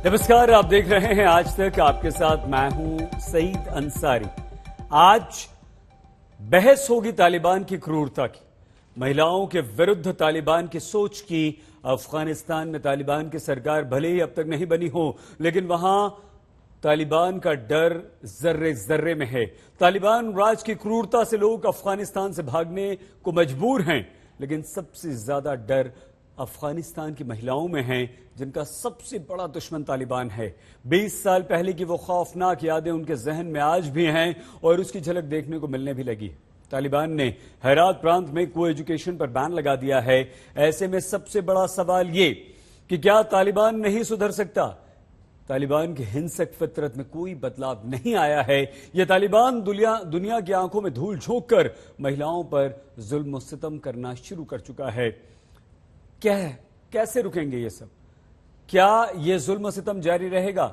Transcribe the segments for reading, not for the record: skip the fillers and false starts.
नमस्कार, आप देख रहे हैं आज तक। आपके साथ मैं हूं सईद अंसारी। आज बहस होगी तालिबान की क्रूरता की, महिलाओं के विरुद्ध तालिबान की सोच की। अफगानिस्तान में तालिबान की सरकार भले ही अब तक नहीं बनी हो, लेकिन वहां तालिबान का डर जर्रे जर्रे में है। तालिबान राज की क्रूरता से लोग अफगानिस्तान से भागने को मजबूर हैं, लेकिन सबसे ज्यादा डर अफगानिस्तान की महिलाओं में है, जिनका सबसे बड़ा दुश्मन तालिबान है। 20 साल पहले की वो खौफनाक यादें उनके जहन में आज भी हैं और उसकी झलक देखने को मिलने भी लगी। तालिबान ने हेरात प्रांत में को एजुकेशन पर बैन लगा दिया है। ऐसे में सबसे बड़ा सवाल ये कि क्या तालिबान नहीं सुधर सकता? तालिबान की हिंसक फितरत में कोई बदलाव नहीं आया है। यह तालिबान दुनिया की आंखों में धूल झोंक कर महिलाओं पर जुल्म और सितम करना शुरू कर चुका है। कैसे रुकेंगे ये सब? क्या ये जुल्म सितम जारी रहेगा?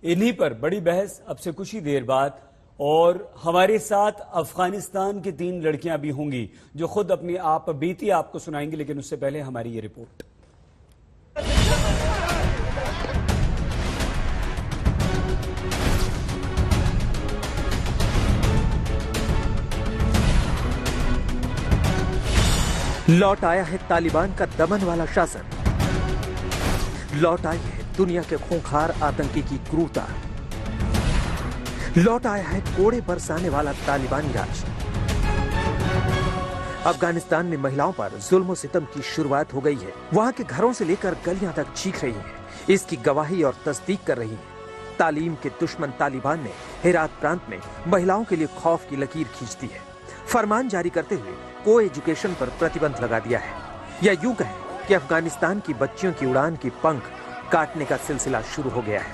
इन्हीं पर बड़ी बहस अब से कुछ ही देर बाद। और हमारे साथ अफगानिस्तान की 3 लड़कियां भी होंगी जो खुद अपनी आप बीती आपको सुनाएंगी, लेकिन उससे पहले हमारी ये रिपोर्ट। लौट आया है तालिबान का दमन वाला शासन। लौट आई है दुनिया के खूंखार आतंकी की क्रूरता। लौट आया है कोड़े बरसाने वाला तालिबानी राज। अफगानिस्तान में महिलाओं पर जुल्म और सितम की शुरुआत हो गई है। वहां के घरों से लेकर गलियां तक चीख रही हैं। इसकी गवाही और तस्दीक कर रही है। तालीम के दुश्मन तालिबान ने हेरात प्रांत में महिलाओं के लिए खौफ की लकीर खींच दी है। फरमान जारी करते हुए को एजुकेशन पर प्रतिबंध लगा दिया है। या यूं कहें कि अफगानिस्तान की बच्चियों की उड़ान की पंख काटने का सिलसिला शुरू हो गया है।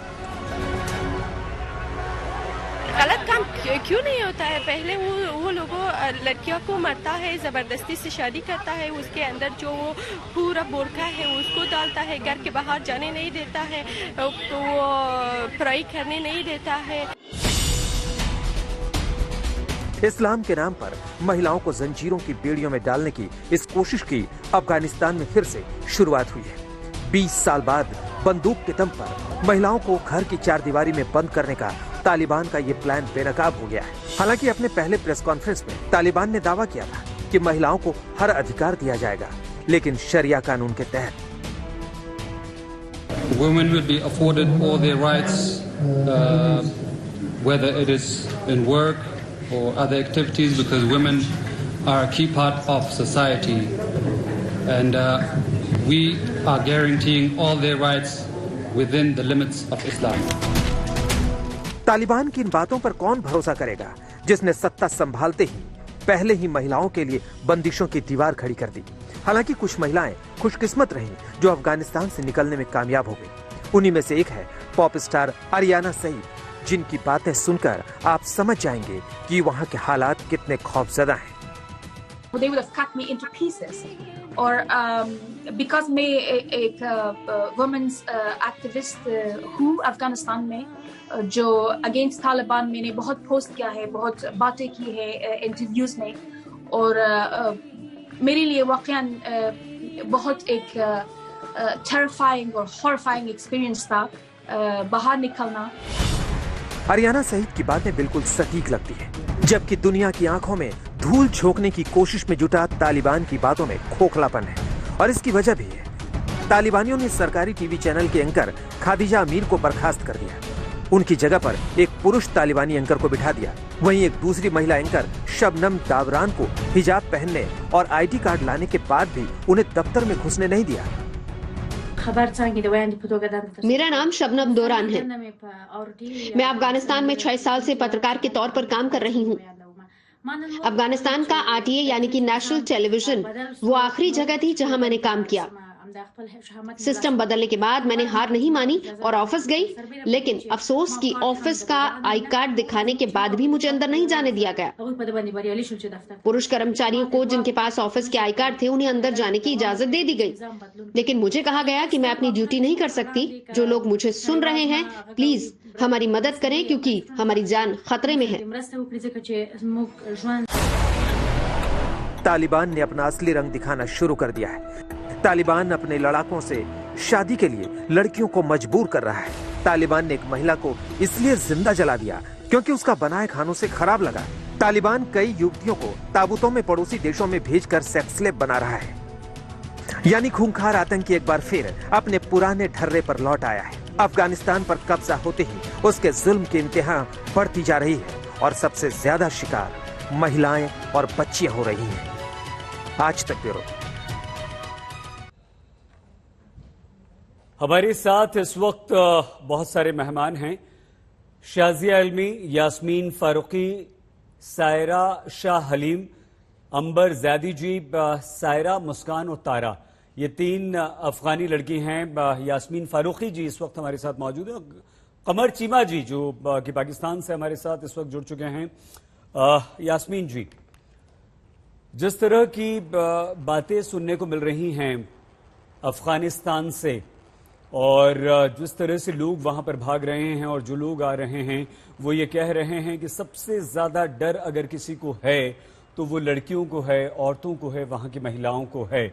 गलत काम क्यों नहीं होता है? पहले वो लोगों लड़कियों को मरता है, जबरदस्ती से शादी करता है, उसके अंदर जो वो पूरा बोरखा है उसको डालता है, घर के बाहर जाने नहीं देता है, वो पढ़ाई करने नहीं देता है। इस्लाम के नाम पर महिलाओं को जंजीरों की बेड़ियों में डालने की इस कोशिश की अफगानिस्तान में फिर से शुरुआत हुई है। 20 साल बाद बंदूक के दम पर महिलाओं को घर की चारदीवारी में बंद करने का तालिबान का ये प्लान बेनकाब हो गया है। हालांकि अपने पहले प्रेस कॉन्फ्रेंस में तालिबान ने दावा किया था कि महिलाओं को हर अधिकार दिया जाएगा, लेकिन शरिया कानून के तहत। Women will be afforded all their rights, whether it is in work or other activities, because women are a key part of society, and we are guaranteeing all their rights within the limits of Islam. Taliban की इन बातों पर कौन भरोसा करेगा, जिसने सत्ता संभालते ही पहले ही महिलाओं के लिए बंदिशों की दीवार खड़ी कर दी। हालांकि कुछ महिलाएं खुशकिस्मत रहीं जो अफगानिस्तान से निकलने में कामयाब हो गई। उन्हीं में से एक है पॉप स्टार आरियाना सईद, जिनकी बातें सुनकर आप समझ जाएंगे कि वहाँ के हालात कितने खौफजदा हैं। They would have cut me into pieces, or because मैं एक women's activist हूँ अफगानिस्तान में, जो अगेंस्ट तालिबान मैंने बहुत पोस्ट किया है, बहुत बातें की है इंटरव्यूज में, और मेरे लिए वाकईन बहुत एक टेरिफाइंग और हॉरिफाइंग एक्सपीरियंस था बाहर निकलना। आरियाना सईद की बातें बिल्कुल सटीक लगती है, जबकि दुनिया की आंखों में धूल झोंकने की कोशिश में जुटा तालिबान की बातों में खोखलापन है। और इसकी वजह भी है। तालिबानियों ने सरकारी टीवी चैनल के एंकर खादिजा अमीर को बर्खास्त कर दिया। उनकी जगह पर एक पुरुष तालिबानी एंकर को बिठा दिया। वहीं एक दूसरी महिला एंकर शबनम दावरान को हिजाब पहनने और ID कार्ड लाने के बाद भी उन्हें दफ्तर में घुसने नहीं दिया। मेरा नाम शबनम दोरान है। मैं अफगानिस्तान में 6 साल से पत्रकार के तौर पर काम कर रही हूँ। अफगानिस्तान का RTA यानी कि नेशनल टेलीविजन वो आखिरी जगह थी जहाँ मैंने काम किया। सिस्टम बदलने के बाद मैंने हार नहीं मानी और ऑफिस गई, लेकिन अफसोस कि ऑफिस का आई कार्ड दिखाने के बाद भी मुझे अंदर नहीं जाने दिया गया। पुरुष कर्मचारियों को जिनके पास ऑफिस के आई कार्ड थे उन्हें अंदर जाने की इजाजत दे दी गई, लेकिन मुझे कहा गया कि मैं अपनी ड्यूटी नहीं कर सकती। जो लोग मुझे सुन रहे हैं, प्लीज हमारी मदद करें क्योंकि हमारी जान खतरे में है। तालिबान ने अपना असली रंग दिखाना शुरू कर दिया है। तालिबान अपने लड़ाकों से शादी के लिए लड़कियों को मजबूर कर रहा है। तालिबान ने एक महिला को इसलिए जिंदा जला दिया क्योंकि उसका बनाए खानों से खराब लगा। तालिबान कई युवतियों को ताबूतों में पड़ोसी देशों में भेजकर सेक्स स्लेव बना रहा है। यानी खूंखार आतंकी एक बार फिर अपने पुराने ढर्रे पर लौट आया है। अफगानिस्तान पर कब्जा होते ही उसके जुल्म की इंतहा बढ़ती जा रही है और सबसे ज्यादा शिकार महिलाएं और बच्चियां हो रही हैं। आज तक ब्यूरो। हमारे साथ इस वक्त बहुत सारे मेहमान हैं। शाजिया इल्मी, यास्मीन फारूकी, सायरा शाह हलीम, अंबर जैदी जी, सायरा, मुस्कान और तारा, ये 3 अफगानी लड़की हैं। यास्मीन फारूकी जी इस वक्त हमारे साथ मौजूद हैं। कमर चीमा जी जो कि पाकिस्तान से हमारे साथ इस वक्त जुड़ चुके हैं। यास्मीन जी, जिस तरह की बातें सुनने को मिल रही हैं अफगानिस्तान से और जिस तरह से लोग वहां पर भाग रहे हैं और जो लोग आ रहे हैं वो ये कह रहे हैं कि सबसे ज्यादा डर अगर किसी को है तो वो लड़कियों को है, औरतों को है, वहां की महिलाओं को है।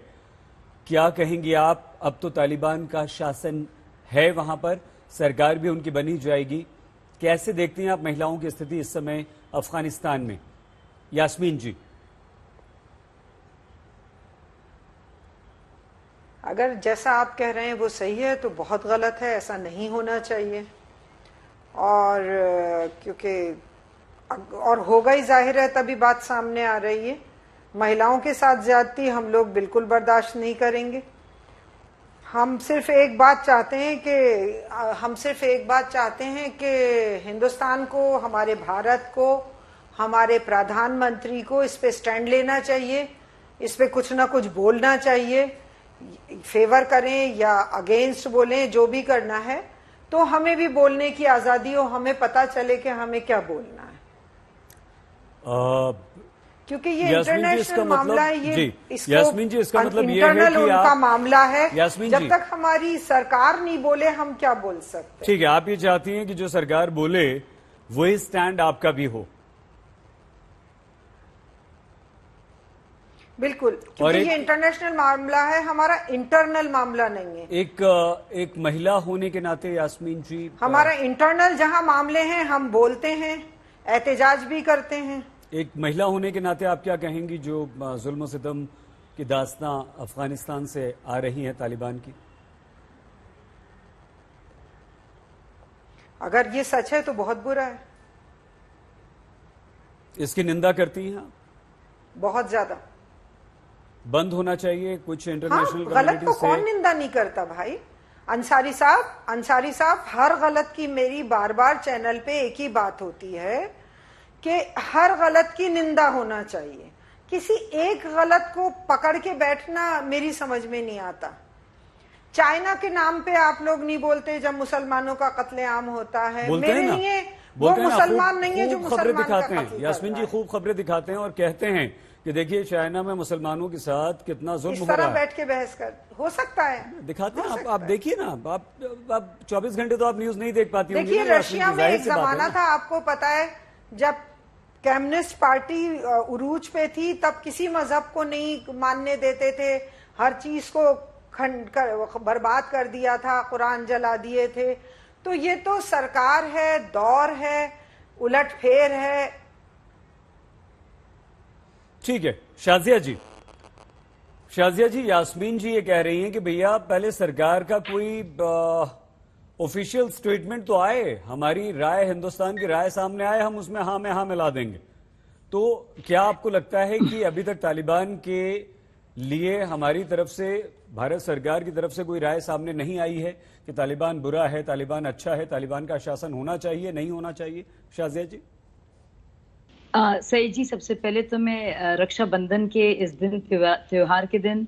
क्या कहेंगे आप? अब तो तालिबान का शासन है वहां पर, सरकार भी उनकी बनी जाएगी। कैसे देखती हैं आप महिलाओं की स्थिति इस समय अफगानिस्तान में? यास्मीन जी। अगर जैसा आप कह रहे हैं वो सही है तो बहुत गलत है, ऐसा नहीं होना चाहिए। और क्योंकि और होगा ही, जाहिर है, तभी बात सामने आ रही है। महिलाओं के साथ ज्यादती हम लोग बिल्कुल बर्दाश्त नहीं करेंगे। हम सिर्फ एक बात चाहते हैं कि हिंदुस्तान को, हमारे भारत को, हमारे प्रधानमंत्री को इस पे स्टैंड लेना चाहिए, इस पे कुछ ना कुछ बोलना चाहिए। फेवर करें या अगेंस्ट बोलें, जो भी करना है, तो हमें भी बोलने की आजादी हो, हमें पता चले कि हमें क्या बोलना है। क्योंकि ये इंटरनेशनल मामला है, यास्मीन जी, इसका मतलब ये है इंटरनल कि उनका मामला है। यास्मीन जब तक हमारी सरकार नहीं बोले हम क्या बोल सकते? ठीक है, आप ये चाहती हैं कि जो सरकार बोले वही स्टैंड आपका भी हो। बिल्कुल, क्योंकि ये इंटरनेशनल मामला है, हमारा इंटरनल मामला नहीं है। एक महिला होने के नाते यास्मीन जी, हमारा इंटरनल जहां मामले हैं हम बोलते हैं, एहतजाज भी करते हैं। एक महिला होने के नाते आप क्या कहेंगी जो जुल्म सितम की दास्तां अफगानिस्तान से आ रही है तालिबान की? अगर ये सच है तो बहुत बुरा है। इसकी निंदा करती हैं आप? बहुत ज्यादा। बंद होना चाहिए कुछ इंटरनेशनल गलत को कौन निंदा नहीं करता भाई? अंसारी साहब, हर गलत की मेरी बार बार चैनल पे एक ही बात होती है कि हर गलत की निंदा होना चाहिए। किसी एक गलत को पकड़ के बैठना मेरी समझ में नहीं आता। चाइना के नाम पे आप लोग नहीं बोलते जब मुसलमानों का कत्लेआम होता है। मेरे लिए वो मुसलमान नहीं है जो मुसलमान का कत्ल करता है। यास्मीन जी खूब खबरें दिखाते हैं और कहते हैं कि देखिए चाइना में मुसलमानों के साथ कितना जुल्म हो रहा है। इस तरह बैठ के बहस कर हो सकता है? दिखाते हैं आप देखिए ना, आप 24 घंटे तो आप न्यूज नहीं देख पाती होंगी। देखिए रशिया में एक जमाना था, आपको पता है, जब कम्युनिस्ट पार्टी उरूज पे थी, तब किसी मजहब को नहीं मानने देते थे, हर चीज को बर्बाद कर दिया था, कुरान जला दिए थे। तो ये तो सरकार है, दौर है, उलटफेर है। ठीक है शाजिया जी, यास्मीन जी ये कह रही हैं कि भैया पहले सरकार का कोई ऑफिशियल स्टेटमेंट तो आए, हमारी राय, हिंदुस्तान की राय सामने आए, हम उसमें हाँ में हाँ मिला देंगे। तो क्या आपको लगता है कि अभी तक तालिबान के लिए हमारी तरफ से, भारत सरकार की तरफ से कोई राय सामने नहीं आई है कि तालिबान बुरा है, तालिबान अच्छा है, तालिबान का शासन होना चाहिए, नहीं होना चाहिए? शाजिया जी। सईद जी, सबसे पहले तो मैं रक्षाबंधन के इस दिन, त्योहार के दिन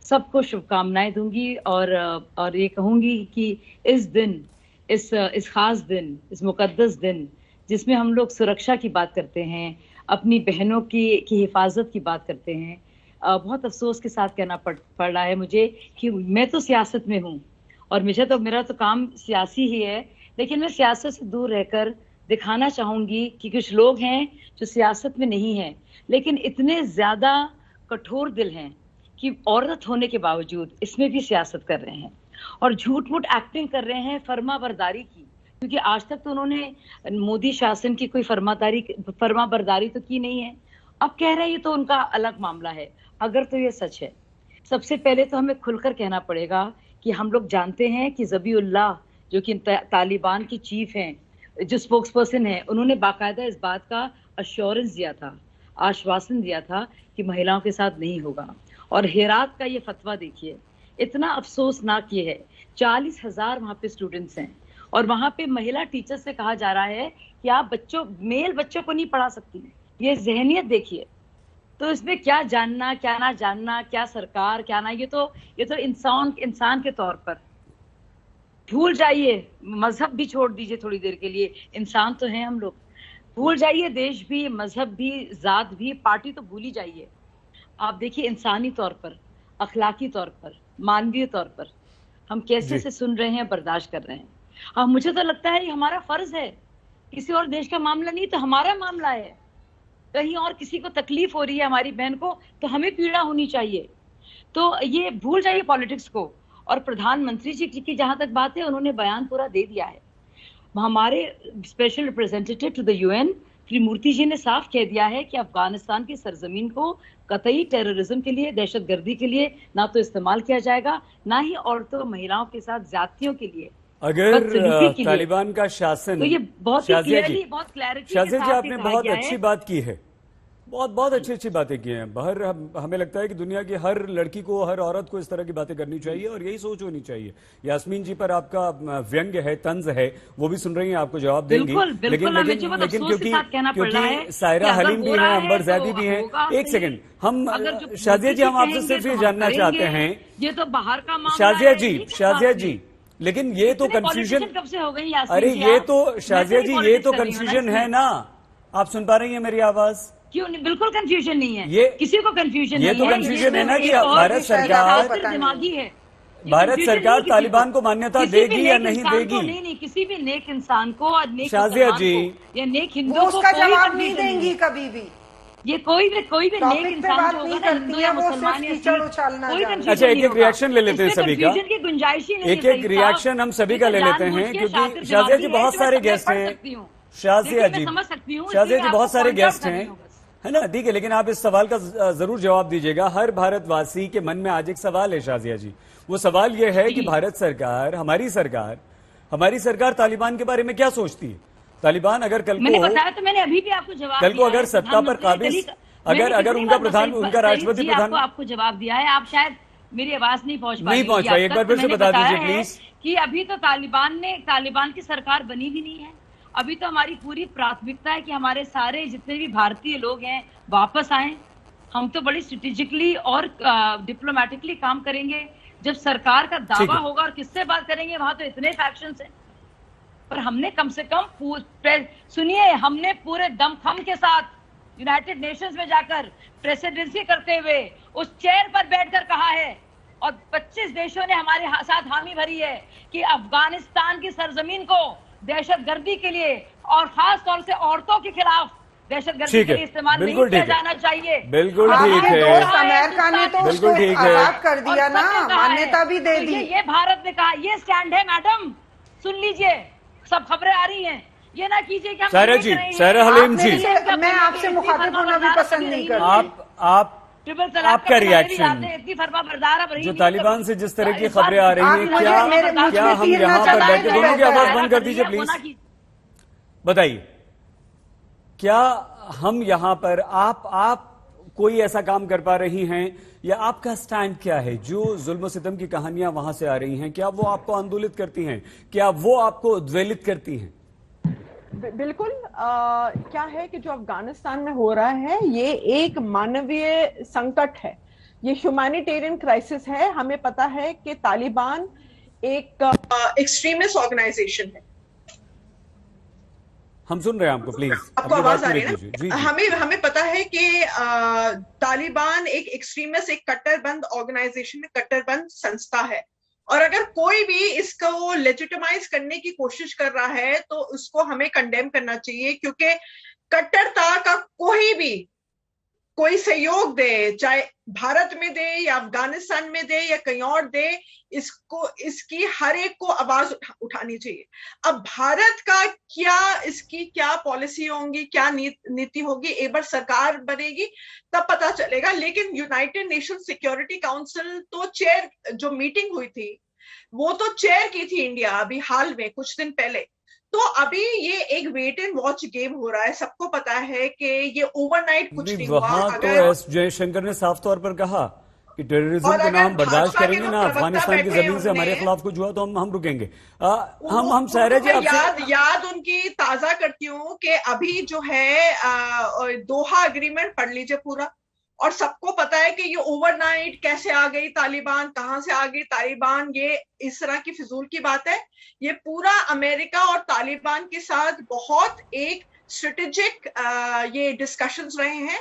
सबको शुभकामनाएं दूंगी और ये कहूंगी कि इस दिन, इस खास दिन, इस मुकद्दस दिन जिसमें हम लोग सुरक्षा की बात करते हैं, अपनी बहनों की हिफाजत की बात करते हैं, बहुत अफसोस के साथ कहना पड़ रहा है मुझे कि मैं तो सियासत में हूँ और मेरा तो काम सियासी ही है, लेकिन मैं सियासत से दूर रहकर दिखाना चाहूंगी कि कुछ लोग हैं जो सियासत में नहीं हैं लेकिन इतने ज्यादा कठोर दिल हैं कि औरत होने के बावजूद इसमें भी सियासत कर रहे हैं और झूठ मूठ एक्टिंग कर रहे हैं फर्माबरदारी की। क्योंकि आज तक तो उन्होंने मोदी शासन की कोई फर्माबरदारी तो की नहीं है। अब कह रहे हैं ये तो उनका अलग मामला है। अगर तो ये सच है, सबसे पहले तो हमें खुलकर कहना पड़ेगा कि हम लोग जानते हैं कि ज़बीउल्लाह जो कि तालिबान की चीफ हैं, जो स्पोक्स पर्सन है, उन्होंने बाकायदा इस बात का अश्योरेंस दिया था, आश्वासन दिया था कि महिलाओं के साथ नहीं होगा। और हेरात का ये फतवा देखिए, इतना अफसोसनाक ये है, 40,000 वहाँ पे स्टूडेंट्स हैं और वहाँ पे महिला टीचर से कहा जा रहा है कि आप मेल बच्चों को नहीं पढ़ा सकती। ये जहनियत देखिए। तो इसमें क्या जानना, क्या ना जानना, क्या सरकार, क्या ना, ये तो इंसान के तौर पर भूल जाइए। मजहब भी छोड़ दीजिए थोड़ी देर के लिए, इंसान तो हैं हम लोग। भूल जाइए देश भी, मजहब भी, जात भी, पार्टी तो भूल ही जाइए। आप देखिए इंसानी तौर पर, अखलाकी तौर पर, मानवीय तौर पर हम कैसे से सुन रहे हैं, बर्दाश्त कर रहे हैं। अब मुझे तो लगता है ये हमारा फर्ज है, किसी और देश का मामला नहीं तो हमारा मामला है। कहीं और किसी को तकलीफ हो रही है हमारी बहन को, तो हमें पीड़ा होनी चाहिए। तो ये भूल जाइए पॉलिटिक्स को। और प्रधानमंत्री जी की जहां तक बात है, उन्होंने बयान पूरा दे दिया है। हमारे special representative to the UN Trimurti ji ने साफ कह दिया है कि अफगानिस्तान की सरजमीन को कतई टेररिज्म के लिए, दहशतगर्दी के लिए ना तो इस्तेमाल किया जाएगा, ना ही औरतों महिलाओं के साथ ज्यादतियों के लिए। अगर तालिबान का शासन, तो ये बहुत ही क्लियरली, बहुत क्लैरिटी के शाजिया जी, साथ आपने बहुत अच्छी बात की है, बहुत अच्छी बातें की हैं। हमें लगता है कि दुनिया की हर लड़की को, हर औरत को इस तरह की बातें करनी चाहिए और यही सोच होनी चाहिए। यास्मीन जी पर आपका व्यंग्य है, तंज है, वो भी सुन रही हैं, आपको जवाब देंगी। लेकिन क्योंकि सायरा हलीम भी हैं, अंबर जैदी भी हैं, एक सेकंड, हम शाजिया जी, हम आपसे सिर्फ ये जानना चाहते हैं, ये तो बाहर का मामला शाजिया जी, लेकिन ये तो कंफ्यूजन कब से हो गई? अरे ये तो शाजिया जी, ये तो कंफ्यूजन है ना। आप सुन पा रही हैं मेरी आवाज? क्यों नहीं? बिल्कुल कंफ्यूजन नहीं है, ये किसी को कंफ्यूजन नहीं है। ये तो कंफ्यूजन है ना कि भारत सरकार, दिमागी है, भारत सरकार तालिबान को मान्यता देगी या नहीं देगी? नहीं, किसी भी नेक इंसान को और नेक शाजिया जी या नेक हिंदू को उसका जवाब नहीं देंगी कभी भी। ये कोई भी नेक इंसान जो होगा ना, हिंदू या मुसलमान या कोई कंफ्यूजन। अच्छा, एक रिएक्शन ले लेते हैं सभी का, की गुंजाइश ही नहीं। एक रिएक्शन हम सभी का ले लेते हैं, क्योंकि शाजिया जी बहुत सारे गेस्ट हैं। शाजिया जी, बहुत सारे गेस्ट हैं, है ना? ठीक है, लेकिन आप इस सवाल का जरूर जवाब दीजिएगा। हर भारतवासी के मन में आज एक सवाल है शाजिया जी। वो सवाल ये है कि भारत सरकार, हमारी सरकार तालिबान के बारे में क्या सोचती है? तालिबान अगर कल को, बताया तो मैंने अभी भी आपको जवाब कल को अगर सत्ता पर काबिज, अगर उनका राष्ट्रपति प्रधान, आपको जवाब दिया है, आप शायद मेरी आवाज नहीं पहुंच पाई। एक बार फिर से बता दीजिए प्लीज। कि अभी तो तालिबान की सरकार बनी भी नहीं है। अभी तो हमारी पूरी प्राथमिकता है कि हमारे सारे जितने भी भारतीय लोग हैं वापस आए। हम तो बड़ी स्ट्रेटेजिकली और डिप्लोमेटिकली काम करेंगे। जब सरकार का दावा होगा और किससे बात करेंगे, वहां तो इतने फैक्शंस हैं, पर हमने कम से कम सुनिए, हमने पूरे दमखम के साथ यूनाइटेड नेशंस में जाकर प्रेसिडेंसी करते हुए उस चेयर पर बैठकर कहा है, और 25 देशों ने हमारे साथ हामी भरी है कि अफगानिस्तान की सरजमीन को दहशतगर्दी के लिए और खास तौर से औरतों के खिलाफ दहशतगर्दी के लिए इस्तेमाल नहीं किया जाना चाहिए। बिल्कुल ठीक है, अमेरिका ने तो उसको आजाद कर दिया ना, मान्यता भी दे दी। ये भारत ने कहा, ये स्टैंड है मैडम, सुन लीजिए, सब खबरें आ रही हैं। ये ना कीजिए कि सायरा हलीम जी, मैं आपसे मुखातिब होना भी पसंद नहीं करती। आपका रिएक्शन, जो तालिबान से जिस तरह की खबरें आ रही हैं, क्या हम यहाँ पर बैठे, दोनों की आवाज बंद कर दीजिए प्लीज, बताइए, क्या हम यहाँ पर, आप कोई ऐसा काम कर पा रही हैं, या आपका स्टैंड क्या है? जो जुल्म सितम की कहानियां वहां से आ रही हैं, क्या वो आपको आंदोलित करती हैं? क्या वो आपको उद्वेलित करती हैं? बिल्कुल। क्या है कि जो अफगानिस्तान में हो रहा है, ये एक मानवीय संकट है, ये ह्यूमैनिटेरियन क्राइसिस है। हमें पता है कि तालिबान एक एक्सट्रीमिस्ट ऑर्गेनाइजेशन है। हम सुन रहे हैं आपको, प्लीज आपको आवाज आ रही है ना? हमें पता है कि तालिबान एक एक्सट्रीमिस्ट, एक कट्टरबंद ऑर्गेनाइजेशन है, कट्टरबंद संस्था है। और अगर कोई भी इसको लेजिटिमाइज करने की कोशिश कर रहा है तो उसको हमें कंडेम करना चाहिए, क्योंकि कट्टरता का कोई भी कोई सहयोग दे, चाहे भारत में दे या अफगानिस्तान में दे या कहीं और दे, इसकी हर एक को आवाज उठानी चाहिए। अब भारत का इसकी क्या पॉलिसी होंगी, क्या नीति होगी, एक बार सरकार बनेगी तब पता चलेगा। लेकिन यूनाइटेड नेशन सिक्योरिटी काउंसिल तो चेयर, जो मीटिंग हुई थी वो तो चेयर की थी इंडिया अभी हाल में कुछ दिन पहले। तो अभी ये एक वेट एंड वॉच गेम हो रहा है। सबको पता है कि ये ओवरनाइट कुछ नहीं हुआ। वहां तो एस जयशंकर ने साफ तौर पर कहा कि टेररिज्म को ना हम बर्दाश्त करेंगे, ना अफगानिस्तान की जमीन से हमारे खिलाफ कुछ हुआ तो हम रुकेंगे। हम सायरा जी आपसे याद उनकी ताजा करती हूँ कि अभी जो है दोहा एग्रीमेंट पढ़ लीजिए पूरा, और सबको पता है कि ये ओवरनाइट कैसे आ गई तालिबान, कहां से आ गई तालिबान, ये इस तरह की फिजूल की बात है। ये पूरा अमेरिका और तालिबान के साथ बहुत एक स्ट्रेटेजिक ये डिस्कशंस रहे हैं।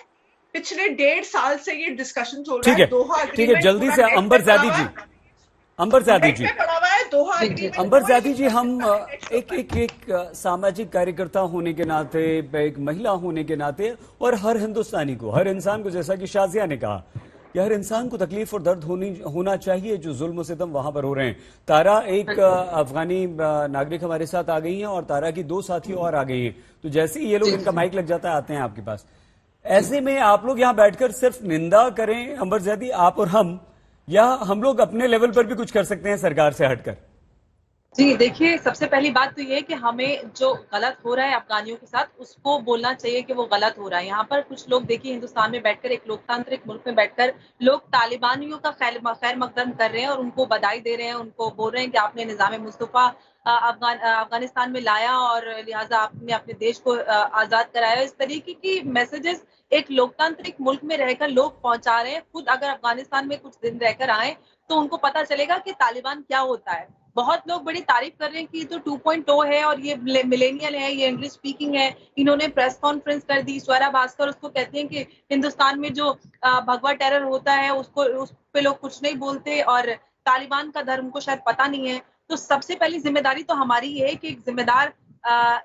पिछले 1.5 साल से ये डिस्कशन चल रहा है। दोहा ठीक है, जल्दी से अंबर ज़्यादी जी, अंबर ज़्यादी जी, अंबर ज़्यादी जी, हम एक सामाजिक कार्यकर्ता होने के नाते, एक महिला होने के नाते, और हर हिंदुस्तानी को, हर इंसान को, जैसा कि शाजिया ने कहा कि हर इंसान को तकलीफ और दर्द होना चाहिए जो जुल्म सितम वहां पर हो रहे हैं। तारा एक अफगानी नागरिक हमारे साथ आ गई हैं और तारा की 2 साथी और आ गई हैं। तो जैसे ही ये लोग, इनका माइक लग जाता है, आते हैं आपके पास। ऐसे में आप लोग यहां बैठकर सिर्फ निंदा करें अंबर ज़्यादी, आप और हम, या हम लोग अपने लेवल पर भी कुछ कर सकते हैं सरकार से हटकर? जी देखिए, सबसे पहली बात तो ये है कि हमें जो गलत हो रहा है अफगानियों के साथ उसको बोलना चाहिए कि वो गलत हो रहा है। यहाँ पर कुछ लोग देखिए हिंदुस्तान में बैठकर, एक लोकतांत्रिक मुल्क में बैठकर लोग तालिबानियों का खैर मकदम कर रहे हैं और उनको बधाई दे रहे हैं, उनको बोल रहे हैं कि आपने निज़ाम मुस्तफ़ा अफगानिस्तान में लाया और लिहाजा आपने अपने देश को आज़ाद कराया। इस तरीके की मैसेजेस एक लोकतांत्रिक मुल्क में रहकर लोग पहुंचा रहे हैं। खुद अगर अफगानिस्तान में कुछ दिन रहकर आए तो उनको पता चलेगा कि तालिबान क्या होता है। बहुत लोग बड़ी तारीफ कर रहे हैं कि तो 2.0 है और ये मिलेनियल है, ये इंग्लिश स्पीकिंग है। इन्होंने प्रेस कॉन्फ्रेंस कर दी। स्वरा भास्कर उसको कहते हैं कि हिंदुस्तान में जो भगवा टेरर होता है उस पे लोग कुछ नहीं बोलते और तालिबान का धर्म को शायद पता नहीं है। तो सबसे पहली जिम्मेदारी तो हमारी ये है कि एक जिम्मेदार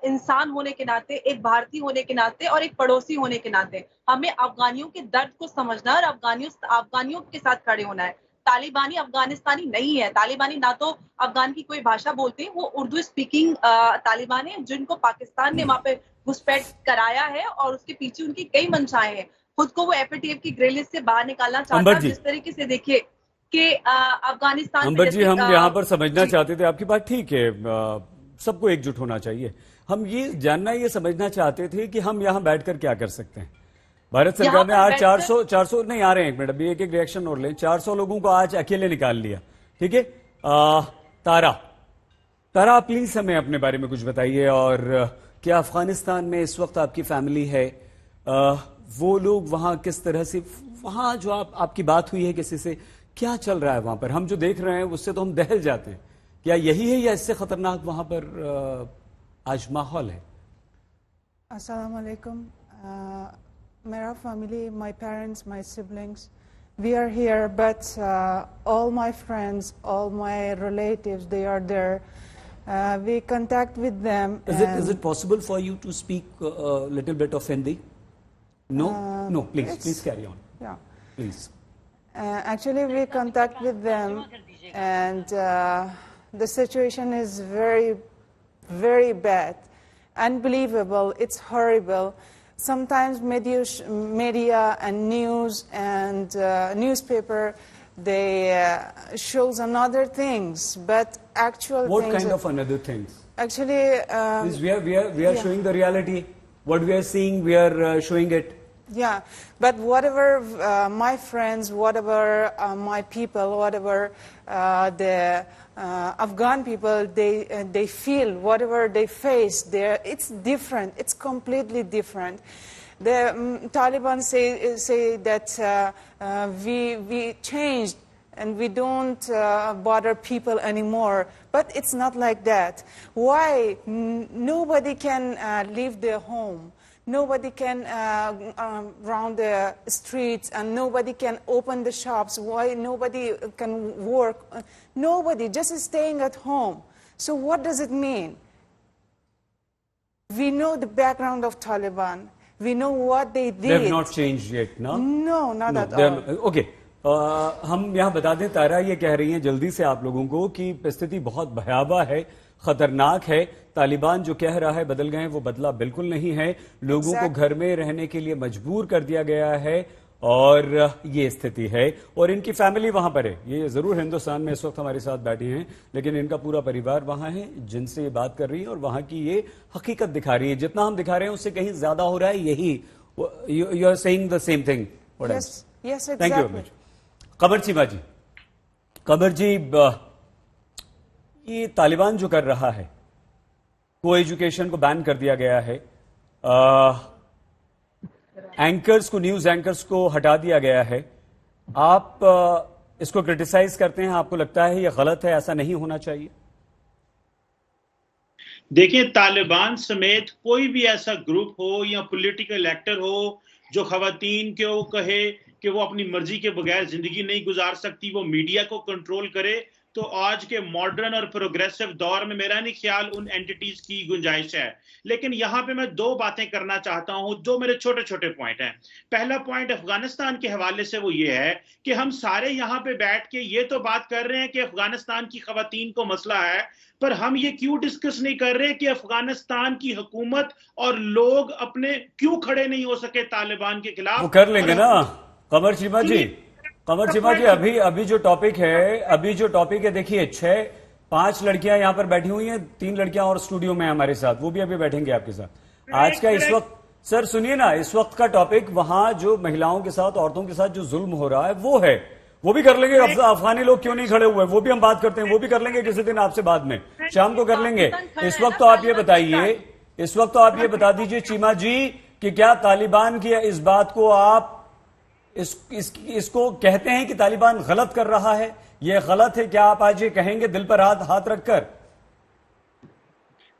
इंसान होने के नाते, एक भारतीय होने के नाते और एक पड़ोसी होने के नाते हमें अफगानियों के दर्द को समझना और अफगानियों के साथ खड़े होना है। तालिबानी अफगानिस्तानी नहीं है। तालिबानी ना तो अफगान की कोई भाषा बोलते हैं, वो उर्दू स्पीकिंग तालिबान है जिनको पाकिस्तान ने वहां पे घुसपैठ कराया है और उसके पीछे उनकी कई मंशाएं हैं। खुद को वो एफएटीएफ की ग्रे लिस्ट से बाहर निकालना चाहता है। जिस तरीके से देखिए कि अफगानिस्तान, अंबर जी, हम यहाँ पर समझना चाहते थे, आपकी बात ठीक है, सबको एकजुट होना चाहिए। हम ये जानना, ये समझना चाहते थे कि हम यहाँ बैठकर क्या कर सकते हैं। भारत सरकार ने आज 400 नहीं, आ रहे हैं एक मिनट, अभी एक रिएक्शन और लें। 400 लोगों को आज अकेले निकाल लिया, ठीक है। तारा, प्लीज हमें अपने बारे में कुछ बताइए, और क्या अफगानिस्तान में इस वक्त आपकी फैमिली है, वो लोग वहां किस तरह से, वहां जो आपकी बात हुई है किसी से, क्या चल रहा है वहां पर? हम जो देख रहे हैं उससे तो हम दहल जाते हैं। क्या यही है या इससे खतरनाक वहां पर आज माहौल है? अस्सलाम वालेकुम। मेरा family, my parents, my siblings, we are here, but all my friends, all my relatives, they are there. We contact with them. Is it possible for you to speak a little bit of Hindi? No? No, please carry on. Yeah. Please. Actually, we contact with them, and the situation is very, very bad, unbelievable. It's horrible. Sometimes media and news and newspaper, they shows another things, but actual what things. What kind of another things? Actually, we are showing the reality. What we are seeing, we are showing it. Yeah, but whatever my friends, whatever my people, whatever the Afghan people, they feel, whatever they face, it's different. It's completely different. The Taliban say that we changed and we don't bother people anymore. But it's not like that. Why? Nobody can leave their home. Nobody can round the streets, and nobody can open the shops. Why nobody can work? Nobody, just staying at home. So what does it mean? We know the background of Taliban. We know what they did. They have not changed yet, no? No, not at they all. Okay. हम यहाँ बता दें, तारा ये कह रही हैं जल्दी से आप लोगों को कि स्थिति बहुत भयावह है, खतरनाक है। तालिबान जो कह रहा है बदल गए हैं, वो बदला बिल्कुल नहीं है। लोगों को घर में रहने के लिए मजबूर कर दिया गया है और ये स्थिति है। और इनकी फैमिली वहां पर है, ये जरूर हिंदुस्तान में इस वक्त हमारे साथ बैठी हैं, लेकिन इनका पूरा परिवार वहां है जिनसे ये बात कर रही है और वहां की ये हकीकत दिखा रही है। जितना हम दिखा रहे हैं उससे कहीं ज्यादा हो रहा है। यही you are saying the same thing. Yes, thank you very much. Qamar Cheema ji, Qamar ji, ये तालिबान जो कर रहा है, को एजुकेशन को बैन कर दिया गया है, एंकर्स को, न्यूज एंकर्स को हटा दिया गया है। आप इसको क्रिटिसाइज करते हैं, आपको लगता है ये गलत है, ऐसा नहीं होना चाहिए? देखिए, तालिबान समेत कोई भी ऐसा ग्रुप हो या पॉलिटिकल एक्टर हो जो खवातीन को कहे कि वो अपनी मर्जी के बगैर जिंदगी नहीं गुजार सकती, वो मीडिया को कंट्रोल करे, तो आज के मॉडर्न और प्रोग्रेसिव दौर में मेरा नहीं ख्याल उन एंटिटीज की गुंजाइश है। लेकिन यहां पे मैं दो बातें करना चाहता हूं, जो मेरे छोटे छोटे पॉइंट हैं। पहला पॉइंट अफगानिस्तान के हवाले से वो ये है कि हम सारे यहां पे बैठ के ये तो बात कर रहे हैं कि अफगानिस्तान की खवातीन को मसला है, पर हम ये क्यों डिस्कस नहीं कर रहे कि अफगानिस्तान की हुकूमत और लोग अपने क्यों खड़े नहीं हो सके तालिबान के खिलाफ? वो कर लेंगे ना कमर चीमा जी। कमर चीमा जी, अभी जो टॉपिक है, देखिए 5 लड़कियां यहां पर बैठी हुई हैं, 3 लड़कियां और स्टूडियो में हमारे साथ, वो भी अभी बैठेंगे आपके साथ। आज का इस वक्त, सर सुनिए ना, इस वक्त का टॉपिक वहां जो महिलाओं के साथ, औरतों के साथ जो जुल्म हो रहा है वो है। वो भी कर लेंगे। अफगानी लोग क्यों नहीं खड़े हुए, वो भी हम बात करते हैं, वो भी कर लेंगे किसी दिन आपसे बाद में, शाम को कर लेंगे। इस वक्त तो आप ये बता दीजिए चीमा जी कि क्या तालिबान की इस बात को आप इसको कहते हैं कि तालिबान गलत कर रहा है, यह गलत है? क्या आप आज ये कहेंगे दिल पर हाथ रखकर?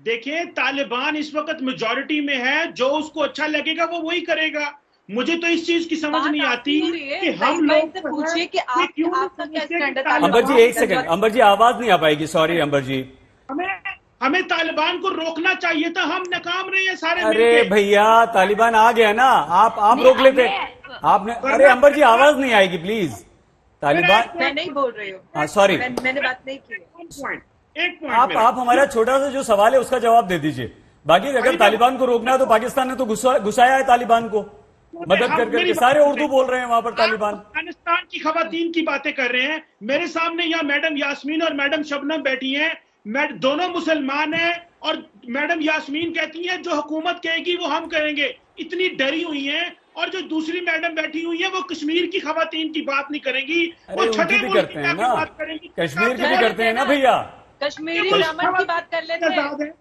देखिए, तालिबान इस वक्त मेजॉरिटी में है, जो उसको अच्छा लगेगा वो वही करेगा। मुझे तो इस चीज की समझ नहीं आती कि हम लोग पूछिए कि आपका क्या स्टैंड है? अंबर जी एक सेकंड, अंबर जी आवाज नहीं आ पाएगी, सॉरी अंबर जी। हमें तालिबान को रोकना चाहिए था, हम नाकाम रहे हैं सारे। अरे भैया, तालिबान आ गया ना, आप रोक लेते आपने। अरे अंबर जी आवाज नहीं आएगी प्लीज। तालिबान, मैं नहीं बोल रही हूँ। हाँ सॉरी, मैंने बात नहीं की। एक पॉइंट आप हमारा छोटा सा जो सवाल है उसका जवाब दे दीजिए। बाकी अगर तालिबान को रोकना है तो पाकिस्तान ने तो घुसाया है तालिबान को, मदद करके। सारे उर्दू बोल रहे हैं वहां पर तालिबान। अफगानिस्तान की खवातीन की बातें कर रहे हैं। मेरे सामने यहाँ मैडम यास्मीन और मैडम शबनम बैठी हैं, दोनों मुसलमान हैं, और मैडम यास्मीन कहती हैं जो हुकूमत कहेगी वो हम करेंगे, इतनी डरी हुई हैं। और जो दूसरी मैडम बैठी हुई है वो कश्मीर की खवातीन की बात नहीं करेंगी, वो छठे भी करते हैं ना, कश्मीर की भी करते हैं ना भैया, कश्मीरी ब्राह्मण की बात कर लेते हैं।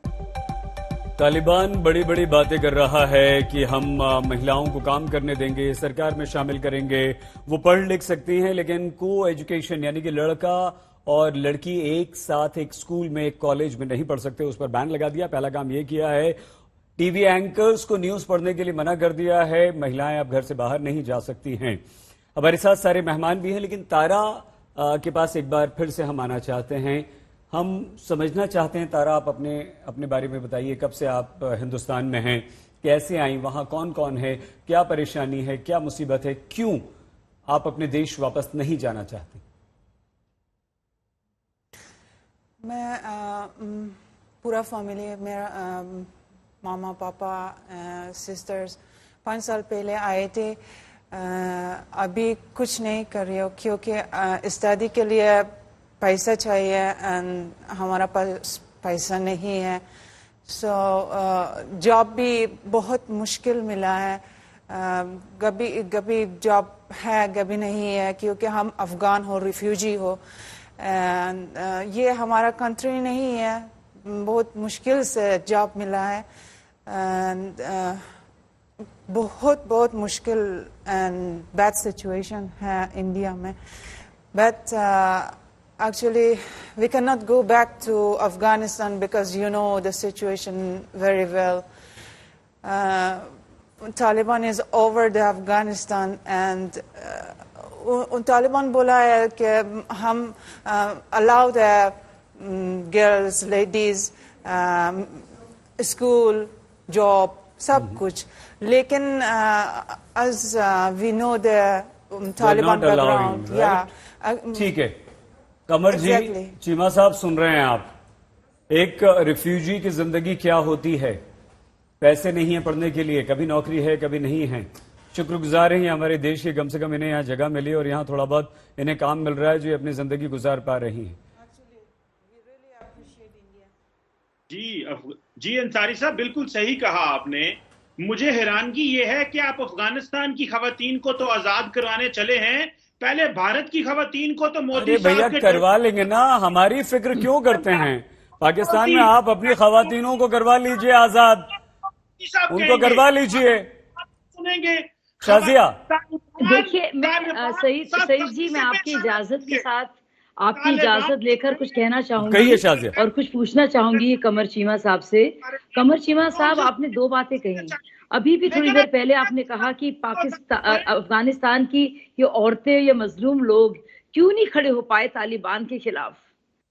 तालिबान बड़ी बड़ी बातें कर रहा है कि हम महिलाओं को काम करने देंगे, सरकार में शामिल करेंगे, वो पढ़ लिख सकती हैं, लेकिन को एजुकेशन यानी कि लड़का और लड़की एक साथ एक स्कूल में, एक कॉलेज में नहीं पढ़ सकते, उस पर बैन लगा दिया। पहला काम ये किया है, टीवी एंकर्स को न्यूज पढ़ने के लिए मना कर दिया है, महिलाएं अब घर से बाहर नहीं जा सकती हैं। हमारे साथ सारे मेहमान भी हैं, लेकिन तारा के पास एक बार फिर से हम आना चाहते हैं। हम समझना चाहते हैं, तारा आप अपने बारे में बताइए, कब से आप हिंदुस्तान में हैं, कैसे आई, वहां कौन कौन है, क्या परेशानी है, क्या मुसीबत है, क्यों आप अपने देश वापस नहीं जाना चाहते? मैं पूरा फैमिली, मेरा मामा पापा सिस्टर्स 5 साल पहले आए थे। अभी कुछ नहीं कर रही हूँ क्योंकि स्टडी के लिए पैसा चाहिए एंड हमारा पास पैसा नहीं है। सो जॉब भी बहुत मुश्किल मिला है, कभी जॉब है कभी नहीं है, क्योंकि हम अफगान हो, रिफ्यूजी हो। ये हमारा कंट्री नहीं है, बहुत मुश्किल से जॉब मिला है एंड बहुत मुश्किल एंड बैड सिचुएशन है इंडिया में। But actually we cannot go back to Afghanistan because you know the situation very well. Taliban is over the Afghanistan and Taliban बोला है कि हम allow the girls, ladies, school, job, सब कुछ, लेकिन as we know the Taliban background, ठीक है कमर जी, चीमा साहब सुन रहे हैं आप, एक रिफ्यूजी की जिंदगी क्या होती है, पैसे नहीं है पढ़ने के लिए, कभी नौकरी है कभी नहीं है, शुक्रगुजार हैं हमारे देश के, कम से कम इन्हें यहाँ जगह मिली और यहाँ थोड़ा बहुत इन्हें काम मिल रहा है जो अपनी जिंदगी गुजार पा रही हैं। जी अंसारी साहब, बिल्कुल सही कहा आपने। मुझे हैरानगी ये है कि आप अफगानिस्तान की खवातीन को तो आजाद करवाने चले हैं, पहले भारत की खवातीन को तो मोदी साहब भैया करवा लेंगे ना, हमारी फिक्र क्यों करते हैं? पाकिस्तान में आप अपनी खवातीनों को करवा लीजिए आजाद, उनको करवा लीजिए। सुनेंगे शाजिया? देखिए सईद जी, मैं आपकी इजाजत के साथ, आपकी इजाजत लेकर कुछ कहना चाहूंगी और कुछ पूछना चाहूंगी कमर चीमा साहब से। कमर चीमा साहब, आपने दो बातें कही। अभी भी थोड़ी देर पहले आपने कहा कि अफगानिस्तान की ये औरतें, ये मजलूम लोग क्यों नहीं खड़े हो पाए तालिबान के खिलाफ।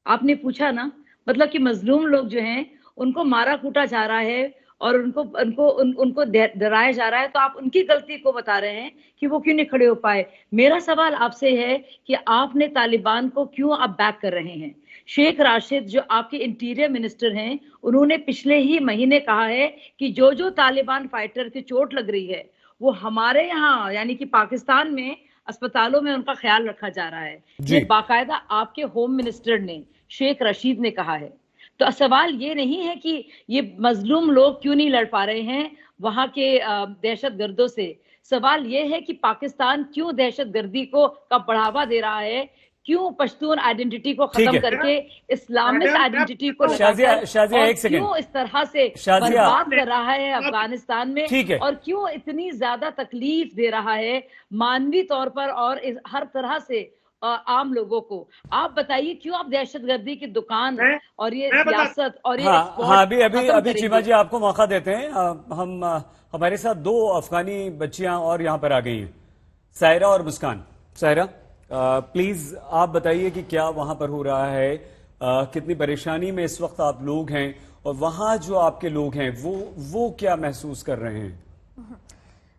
आपने पूछा ना, मतलब कि मजलूम लोग जो हैं उनको मारा कूटा जा रहा है और उनको डराया जा रहा है, तो आप उनकी गलती को बता रहे हैं कि वो क्यों नहीं खड़े हो पाए। मेरा सवाल आपसे है कि आपने तालिबान को क्यों आप बैक कर रहे हैं? शेख राशिद जो आपके इंटीरियर मिनिस्टर हैं, उन्होंने पिछले ही महीने कहा है कि जो तालिबान फाइटर की चोट लग रही है वो हमारे यहाँ यानी कि पाकिस्तान में अस्पतालों में उनका ख्याल रखा जा रहा है। ये बाकायदा आपके होम मिनिस्टर ने, शेख रशीद ने कहा है। तो सवाल ये नहीं है कि ये मजलूम लोग क्यों नहीं लड़ पा रहे हैं वहां के दहशतगर्दों से, सवाल ये है कि पाकिस्तान क्यों दहशतगर्दी को का बढ़ावा दे रहा है, क्यों पश्तून आइडेंटिटी को खत्म करके इस्लामिक आइडेंटिटी को क्यों इस तरह से बर्बाद कर रहा है अफगानिस्तान में, और क्यों इतनी ज्यादा तकलीफ दे रहा है मानवी तौर पर और हर तरह से आम लोगों को। आप बताइए क्यों आप दहशतगर्दी की दुकान और ये सियासत और ये अभी चीमा जी आपको मौका देते हैं। हमारे साथ दो अफगानी बच्चियां और यहाँ पर आ गई हैं, सायरा और मुस्कान। सायरा, प्लीज आप बताइए कि क्या वहां पर हो रहा है, कितनी परेशानी में इस वक्त आप लोग हैं और वहां जो आपके लोग हैं वो क्या महसूस कर रहे हैं?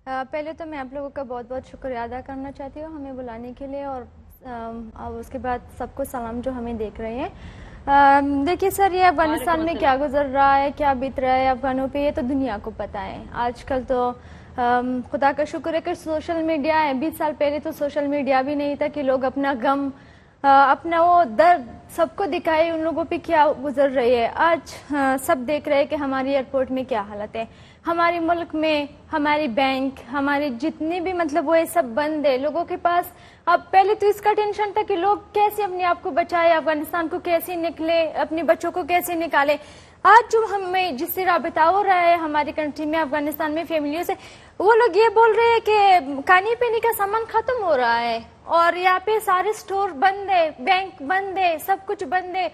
पहले तो मैं आप लोगों का बहुत बहुत शुक्रिया अदा करना चाहती हूँ हमें बुलाने के लिए, और उसके बाद सबको सलाम जो हमें देख रहे हैं। देखिए सर, ये अफगानिस्तान में क्या गुजर रहा है, क्या बीत रहा है अफगानों पे, ये तो दुनिया को पता है। आजकल तो खुदा का शुक्र है कि सोशल मीडिया है। 20 साल पहले तो सोशल मीडिया भी नहीं था कि लोग अपना गम, अपना वो दर्द सबको दिखाए उन लोगों पे क्या गुजर रही है। आज सब देख रहे हैं कि हमारी एयरपोर्ट में क्या हालत है, हमारे मुल्क में हमारी बैंक, हमारे जितने भी मतलब वो ये सब बंद है लोगों के पास। अब पहले तो इसका टेंशन था कि लोग कैसे अपने आप को बचाए, अफगानिस्तान को कैसे निकले, अपने बच्चों को कैसे निकाले। आज जो हमें जिससे राबता हो रहा है हमारी कंट्री में, अफगानिस्तान में फैमिलियों से, वो लोग ये बोल रहे हैं कि खाने पीने का सामान खत्म हो रहा है और यहाँ पे सारे स्टोर बंद है, बैंक बंद है, सब कुछ बंद है,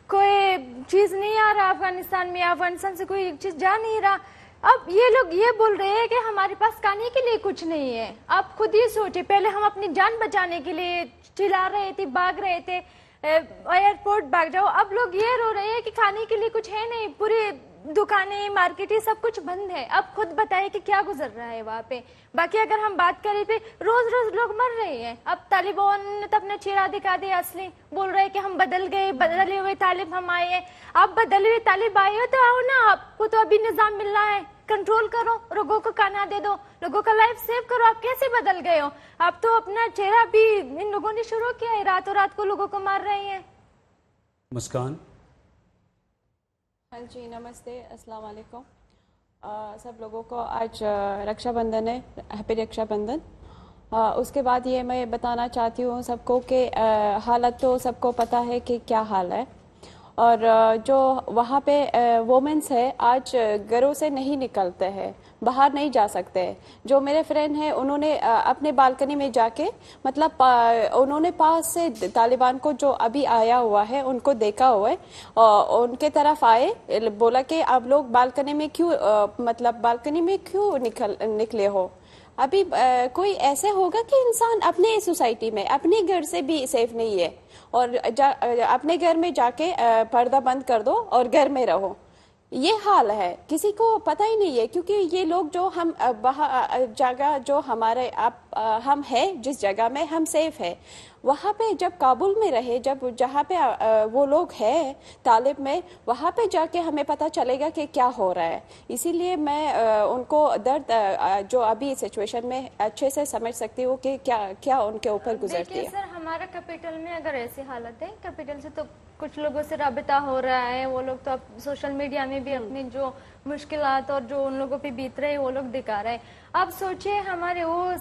कोई चीज नहीं आ रहा अफगानिस्तान में, अफगानिस्तान से कोई चीज जा नहीं रहा। अब ये लोग ये बोल रहे हैं कि हमारे पास खाने के लिए कुछ नहीं है। आप खुद ही सोचे, पहले हम अपनी जान बचाने के लिए चिल्ला रहे थे, भाग रहे थे, एयरपोर्ट भाग जाओ। अब लोग ये रो रहे हैं कि खाने के लिए कुछ है नहीं, पूरी दुकानें, मार्केटें सब कुछ बंद है। अब खुद बताइए कि क्या गुजर रहा है वहाँ पे। बाकी अगर हम बात करें पे रोज रोज लोग मर रहे हैं। अब तालिबान ने तो अपना चेहरा दिखा दिया असली, बोल रहे हैं कि हम बदल गए, बदले हुए तालिब हम आए हैं। आप बदले हुए तालिब आए हो तो आओ ना, आपको तो अभी निजाम मिल रहा है, कंट्रोल करो, लोगों को खाना दे दो, लोगों का लाइफ सेव करो। आप कैसे बदल गए हो? आप तो अपना चेहरा भी इन लोगों ने शुरू किया है, रातों रात को लोगों को मार रहे हैं। मुस्कान? हाँ जी, नमस्ते, अस्सलाम वालेकुम सब लोगों को। आज रक्षाबंधन है, हैप्पी रक्षाबंधन। उसके बाद ये मैं बताना चाहती हूँ सबको कि हालत तो सबको पता है कि क्या हाल है, और जो वहाँ पे वोमेंस है आज घरों से नहीं निकलते हैं, बाहर नहीं जा सकते। जो मेरे फ्रेंड हैं उन्होंने अपने बालकनी में जाके मतलब उन्होंने पास से तालिबान को जो अभी आया हुआ है उनको देखा हुआ है, और उनके तरफ आए, बोला कि आप लोग बालकनी में क्यों मतलब बालकनी में क्यों निकले हो। अभी कोई ऐसे होगा कि इंसान अपने सोसाइटी में अपने घर से भी सेफ नहीं है, और अपने घर में जाके पर्दा बंद कर दो और घर में रहो। ये हाल है, किसी को पता ही नहीं है, क्योंकि ये लोग जो हम जगह जो हमारे हम है जिस जगह में हम सेफ है, वहाँ पे जब काबुल में रहे, जब जहाँ पे वो लोग हैं तालिब में, वहाँ पे जाके हमें पता चलेगा कि क्या हो रहा है। इसीलिए मैं उनको दर्द जो अभी सिचुएशन में अच्छे से समझ सकती हूँ कि क्या क्या उनके ऊपर गुजरती है। सर हमारा कैपिटल में अगर ऐसी हालत है, कैपिटल से तो कुछ लोगों से राबिता हो रहा है, वो लोग तो अब सोशल मीडिया में भी अपनी जो मुश्किलात और जो उन लोगों पे बीत रहे हैं वो लोग दिखा रहे हैं। आप सोचिए हमारे वो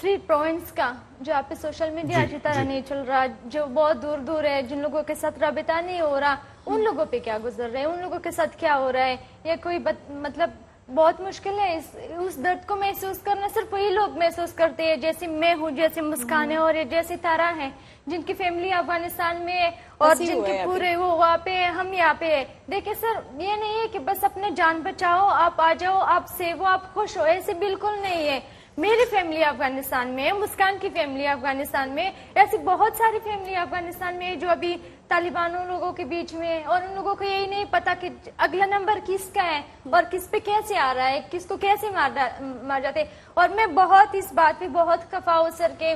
3 पॉइंट्स का जो आप पे सोशल मीडिया अच्छी तरह नहीं चल रहा, जो बहुत दूर दूर है, जिन लोगों के साथ राबिता नहीं हो रहा, उन लोगों पे क्या गुजर रहे हैं, उन लोगों के साथ क्या हो रहा है, ये कोई मतलब बहुत मुश्किल है। उस दर्द को महसूस करना सिर्फ वही लोग महसूस करते हैं, जैसे मैं हूँ, जैसे मुस्कान है और ये जैसी तारा है, जिनकी फैमिली अफगानिस्तान में है और जिनके पूरे वो वहाँ पे है, हम यहाँ पे है। देखिए सर, ये नहीं है कि बस अपने जान बचाओ, आप आ जाओ, आप सेव हो, आप खुश हो, ऐसे बिल्कुल नहीं है। मेरी फैमिली अफगानिस्तान में है, मुस्कान की फैमिली अफगानिस्तान में, ऐसी बहुत सारी फैमिली अफगानिस्तान में है जो अभी तालिबानों लोगों के बीच में है, और उन लोगों को यही नहीं पता कि अगला नंबर किसका है और किस पे कैसे आ रहा है, किसको कैसे मार जाते। और मैं बहुत इस बात पे बहुत खफा हूं सर के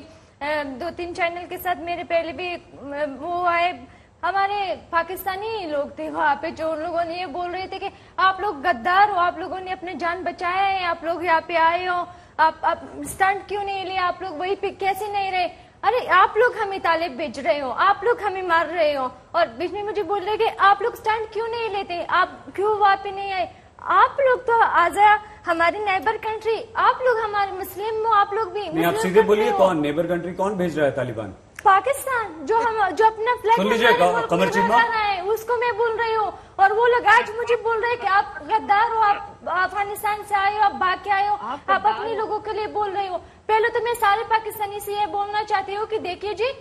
2-3 चैनल के साथ मेरे पहले भी वो आए, हमारे पाकिस्तानी लोग थे वहाँ पे, जो उन लोगों ने ये बोल रहे थे कि आप लोग गद्दार हो, आप लोगों ने अपने जान बचाया है, आप लोग यहाँ पे आए हो, आप स्टंट क्यों नहीं लिए, आप लोग वही पे कैसे नहीं रहे। अरे आप लोग हमें तालिब भेज रहे हो, आप लोग हमें मार रहे हो, और बीच में मुझे बोल रहे कि आप लोग स्टंट क्यों नहीं लेते, आप क्यों वहाँ पे नहीं आए। आप लोग तो आजा हमारी नेबर कंट्री, आप लोग हमारे मुस्लिम हो, आप लोग भी। आप सीधे बोलिए, कौन नेबर कंट्री कौन भेज रहा है तालिबान? पाकिस्तान, जो अपना फ्लैग लगा रहा है उसको मैं बोल रही हूँ। और वो लोग आज मुझे बोल रहे हैं कि आप गद्दार हो, आप अफगानिस्तान से आए हो, आप भाग के आए हो, आप अपने लोगों के लिए बोल रहे हो। पहले तो मैं सारे पाकिस्तानी से ये बोलना चाहती हूँ कि देखिए जी,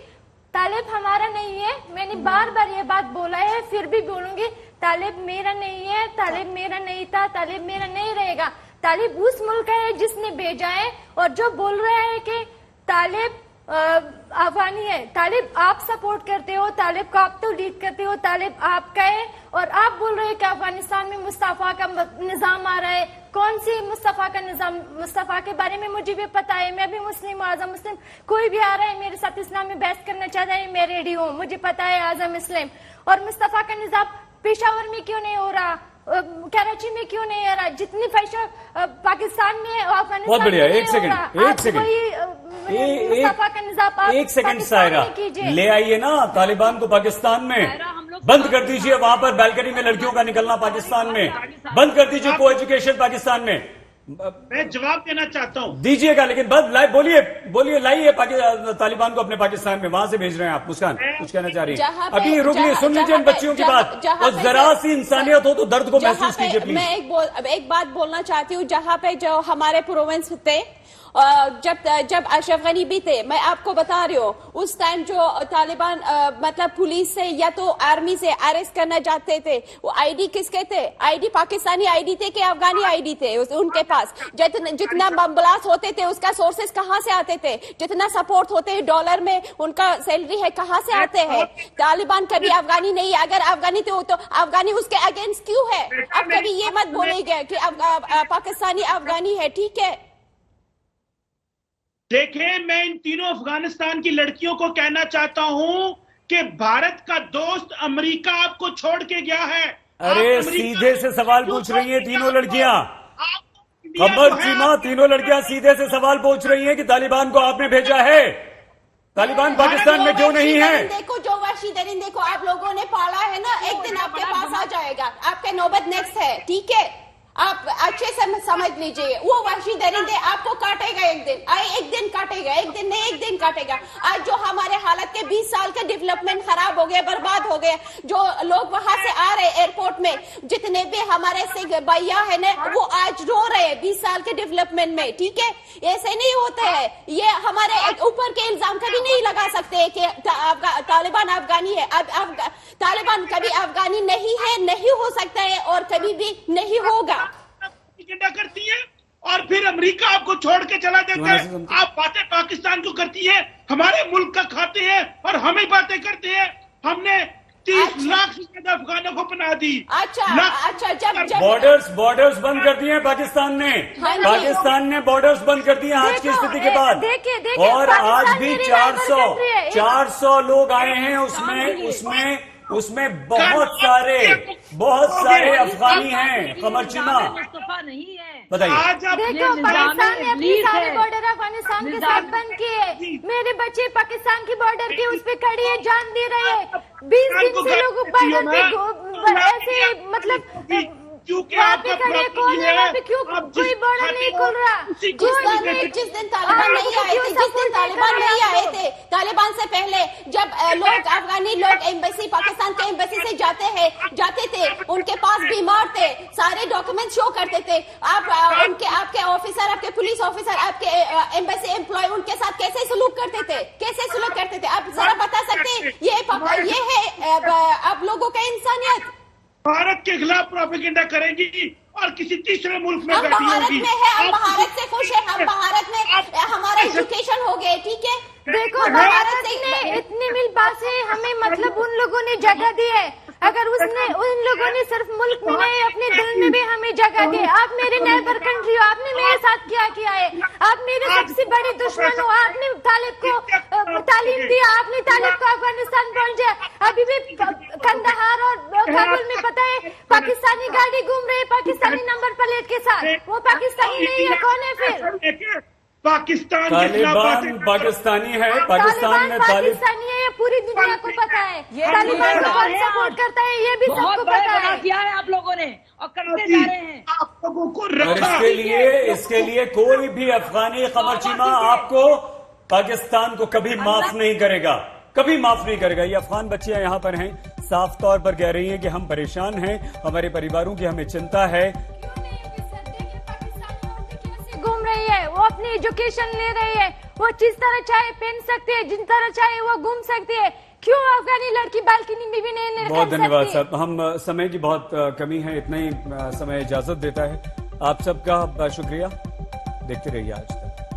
तालिब हमारा नहीं है, मैंने बार बार ये बात बोला है, फिर भी बोलूंगी, तालिब मेरा नहीं है, तालिब मेरा नहीं था, तालिब मेरा नहीं रहेगा। तालिब उस मुल्क है जिसने भेजा है, और जो बोल रहा है कि तालिब अफगानी है, तालिब आप सपोर्ट करते हो, तालिब को आप तो लीड करते हो, तालिब आपका है, और आप बोल रहे हो कि अफगानिस्तान में मुस्तफा का निजाम आ रहा है। कौन सी मुस्तफा का निजाम? मुस्तफा के बारे में मुझे भी पता है, मैं भी मुस्लिम हूँ, आज़म मुस्लिम। कोई भी आ रहा है मेरे साथ इस्लाम में बहस करना चाहता है, मैं रेडी हूँ, मुझे पता है आज़म मुस्लिम। और मुस्तफा का निजाम पेशावर में क्यों नहीं हो रहा, कराची में क्यों नहीं आ रहा, जितनी फैशन पाकिस्तान में अफगानिस्तान बहुत बढ़िया। एक सेकंड सायरा, ले आइए ना तालिबान को पाकिस्तान में, बंद कर दीजिए वहां पर बैल्कनी में लड़कियों का निकलना पाकिस्तान में, बंद कर दीजिए को एजुकेशन पाकिस्तान में। मैं जवाब देना चाहता हूँ, दीजिएगा, लेकिन बस बोलिए लाइए तालिबान को अपने पाकिस्तान में, वहां से भेज रहे हैं आप। मुस्कान कुछ कहना चाह रही है? अभी रुक लीजिए, सुन लीजिए इन बच्चियों की बात, और जरा सी इंसानियत हो तो दर्द को महसूस कीजिए प्लीज। मैं एक बात बोलना चाहती हूँ, जहाँ पे जो हमारे प्रोविंस थे, जब अशरफ गनी भी थे, मैं आपको बता रही हूँ, उस टाइम जो तालिबान मतलब पुलिस से या तो आर्मी से अरेस्ट करना चाहते थे, वो आईडी किसके थे? आईडी पाकिस्तानी आईडी थे कि अफगानी आईडी थे उनके पास? जितना बम ब्लास्ट होते थे उसका सोर्सेस कहाँ से आते थे? जितना सपोर्ट होते हैं डॉलर में, उनका सैलरी है कहाँ से आते हैं? तालिबान कभी अफगानी नहीं, अगर अफगानी थे तो अफगानी उसके अगेंस्ट क्यों है? अब कभी ये मत बोलेगा कि पाकिस्तानी अफगानी है, ठीक है? देखें, मैं इन तीनों अफगानिस्तान की लड़कियों को कहना चाहता हूं कि भारत का दोस्त अमेरिका आपको छोड़ के गया है। अरे सीधे से सवाल पूछ रही हैं तीनों लड़कियां, खबर चीमा, तीनों लड़कियां सीधे से सवाल पूछ रही हैं कि तालिबान को आपने भेजा है, तालिबान पाकिस्तान में क्यों नहीं है? देखो जो वहशी दरिंदे को आप लोगों ने पाला है ना, एक दिन आपके पास आ जाएगा, आपके नौबत नेक्स्ट है, ठीक है? आप अच्छे से समझ लीजिए, वो वहशी दरिंदे आपको काटेगा एक दिन काटेगा, एक दिन नहीं एक दिन काटेगा। आज जो हमारे हालत के 20 साल के डेवलपमेंट खराब हो गए, बर्बाद हो गए, जो लोग वहां से आ रहे एयरपोर्ट में, जितने भी हमारे से भैया है ना, वो आज रो रहे हैं 20 साल के डेवलपमेंट में, ठीक है? ऐसे नहीं होता है, ये हमारे ऊपर के इल्जाम कभी नहीं लगा सकते कि तालिबान अफगानी है। अब तालिबान कभी अफगानी नहीं है, नहीं हो सकता है, और कभी भी नहीं होगा। करती है और फिर अमेरिका आपको छोड़ के चला देता है। आप बातें पाकिस्तान को करती हैं, हमारे मुल्क का खाते हैं और हमें बातें करते हैं। हमने 30 लाख से ज्यादा अफगानों को पनाह दी। अच्छा जब बॉर्डर्स बंद कर दिए हैं पाकिस्तान ने। पाकिस्तान ने बॉर्डर्स बंद कर दिए आज की स्थिति के बाद। और आज भी 400 लोग आए हैं। उसमें बहुत सारे अफगानी हैं। कमर चिमा नहीं है, बताइए। देखो, पाकिस्तान ने अपनी सारे बॉर्डर अफगानिस्तान के साथ बंद किए। मेरे बच्चे पाकिस्तान की बॉर्डर के उस पे खड़ी है, जान दे रहे हैं। 20 दिन से लोग बॉर्डर पे ऐसे मतलब वहाँ पे खड़े, कौन है वहाँ पे? क्यों कोई बॉर्डर नहीं खुल रहा? जिस दिन तालिबान नहीं आए थे, तालिबान से पहले जब लोग अफगानी लोग एम्बेसी, पाकिस्तान के एम्बेसी से जाते थे, उनके पास बीमार थे, सारे डॉक्यूमेंट शो करते थे। आपके ऑफिसर, आपके पुलिस ऑफिसर, आपके एम्बेसी एम्प्लॉय उनके साथ कैसे सलूक करते थे? आप जरा बता सकते हैं? ये है आप लोगों का इंसानियत। भारत के खिलाफ प्रोपेगेंडा करेगी और किसी तीसरे मुल्क में हम बैठी भारत होगी। में है, हम भारत से खुश है, हम भारत में हमारा एजुकेशन हो गया, ठीक है। देखो, भारत ने इतनी मिल बातें हमें मतलब उन लोगों ने जगह दी है। अगर उन लोगों ने सिर्फ मुल्क में नहीं अपने दिल में भी हमें जगह दी। आप मेरे नेबर कंट्री हो, आपने मेरे साथ क्या किया है? आप मेरे सबसे बड़े दुश्मन हो। आपने तालिब को तालीम दिया, आपने तालिब को अफगानिस्तान पहुंचा। अभी भी कंदहार और काबुल में पता है पाकिस्तानी गाड़ी घूम रही है पाकिस्तानी नंबर प्लेट के साथ। वो पाकिस्तानी नहीं है, कौन है फिर? पाकिस्तान तालिबान पाकिस्तानी है। पाकिस्तान में पाकिस्तानी है, ये पूरी दुनिया को पता है। तालिबान को कौन सपोर्ट करता है ये भी सबको पता है। किया है आप लोगों ने और करते जा रहे हैं। आप लोगों को और इसके लिए कोई भी अफगानी कमर चीमा आपको पाकिस्तान को कभी माफ नहीं करेगा, कभी माफ नहीं करेगा। ये अफगान बच्चियां यहाँ पर हैं, साफ तौर पर कह रही हैं कि हम परेशान हैं, हमारे परिवारों की हमें चिंता है। घूम रही है, वो अपनी एजुकेशन ले रही है, वो जिस तरह चाहे पहन सकती है, जिस तरह चाहे वो घूम सकती है। क्यों अफगानी लड़की बालकनी में भी नहीं? बहुत धन्यवाद साहब, हम समय की बहुत कमी है, इतना ही समय इजाजत देता है। आप सबका शुक्रिया। देखते रहिए आज तक।